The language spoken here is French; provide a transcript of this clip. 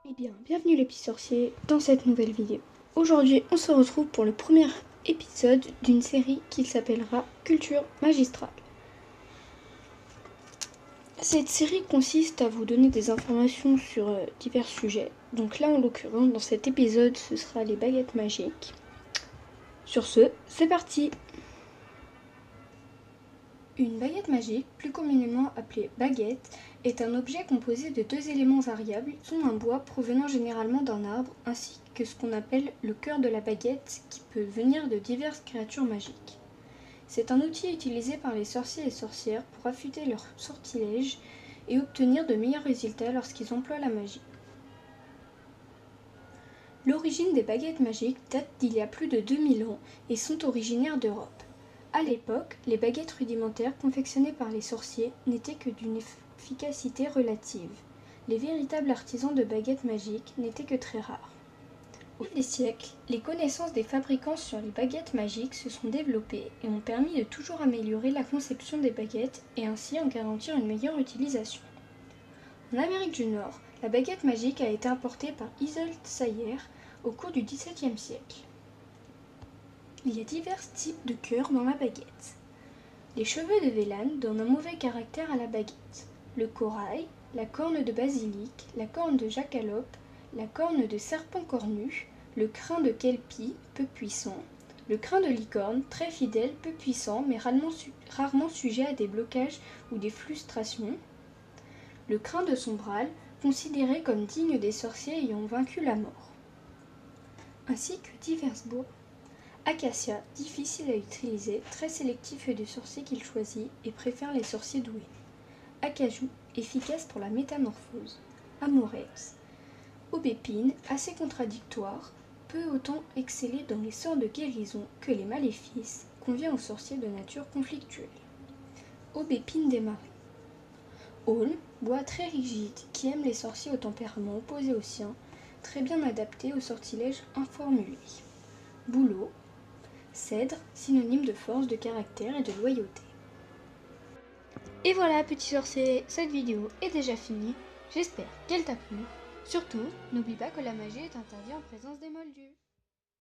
Eh bien, bienvenue les petits sorciers dans cette nouvelle vidéo. Aujourd'hui, on se retrouve pour le premier épisode d'une série qui s'appellera Culture Magistrale. Cette série consiste à vous donner des informations sur divers sujets. Donc là, en l'occurrence, dans cet épisode, ce sera les baguettes magiques. Sur ce, c'est parti! Une baguette magique, plus communément appelée baguette, est un objet composé de deux éléments variables, sont un bois provenant généralement d'un arbre, ainsi que ce qu'on appelle le cœur de la baguette, qui peut venir de diverses créatures magiques. C'est un outil utilisé par les sorciers et sorcières pour affûter leurs sortilèges et obtenir de meilleurs résultats lorsqu'ils emploient la magie. L'origine des baguettes magiques date d'il y a plus de 2000 ans et sont originaires d'Europe. À l'époque, les baguettes rudimentaires confectionnées par les sorciers n'étaient que d'une efficacité relative. Les véritables artisans de baguettes magiques n'étaient que très rares. Au fil des siècles, les connaissances des fabricants sur les baguettes magiques se sont développées et ont permis de toujours améliorer la conception des baguettes et ainsi en garantir une meilleure utilisation. En Amérique du Nord, la baguette magique a été importée par Isolde Sayer au cours du XVIIe siècle. Il y a divers types de cœurs dans la baguette. Les cheveux de Vélane donnent un mauvais caractère à la baguette. Le corail, la corne de basilic, la corne de jackalope, la corne de serpent cornu, le crin de kelpie, peu puissant, le crin de licorne, très fidèle, peu puissant, mais rarement sujet à des blocages ou des frustrations, le crin de sombral, considéré comme digne des sorciers ayant vaincu la mort, ainsi que divers bois. Acacia, difficile à utiliser, très sélectif des sorciers qu'il choisit et préfère les sorciers doués. Acajou, efficace pour la métamorphose. Amorex, aubépine, assez contradictoire, peut autant exceller dans les sorts de guérison que les maléfices, convient aux sorciers de nature conflictuelle. Aubépine des marais. Aulne, bois très rigide qui aime les sorciers au tempérament opposé au sien, très bien adapté aux sortilèges informulés. Bouleau, cèdre, synonyme de force, de caractère et de loyauté. Et voilà, petits sorciers, cette vidéo est déjà finie. J'espère qu'elle t'a plu. Surtout, n'oublie pas que la magie est interdite en présence des moldus.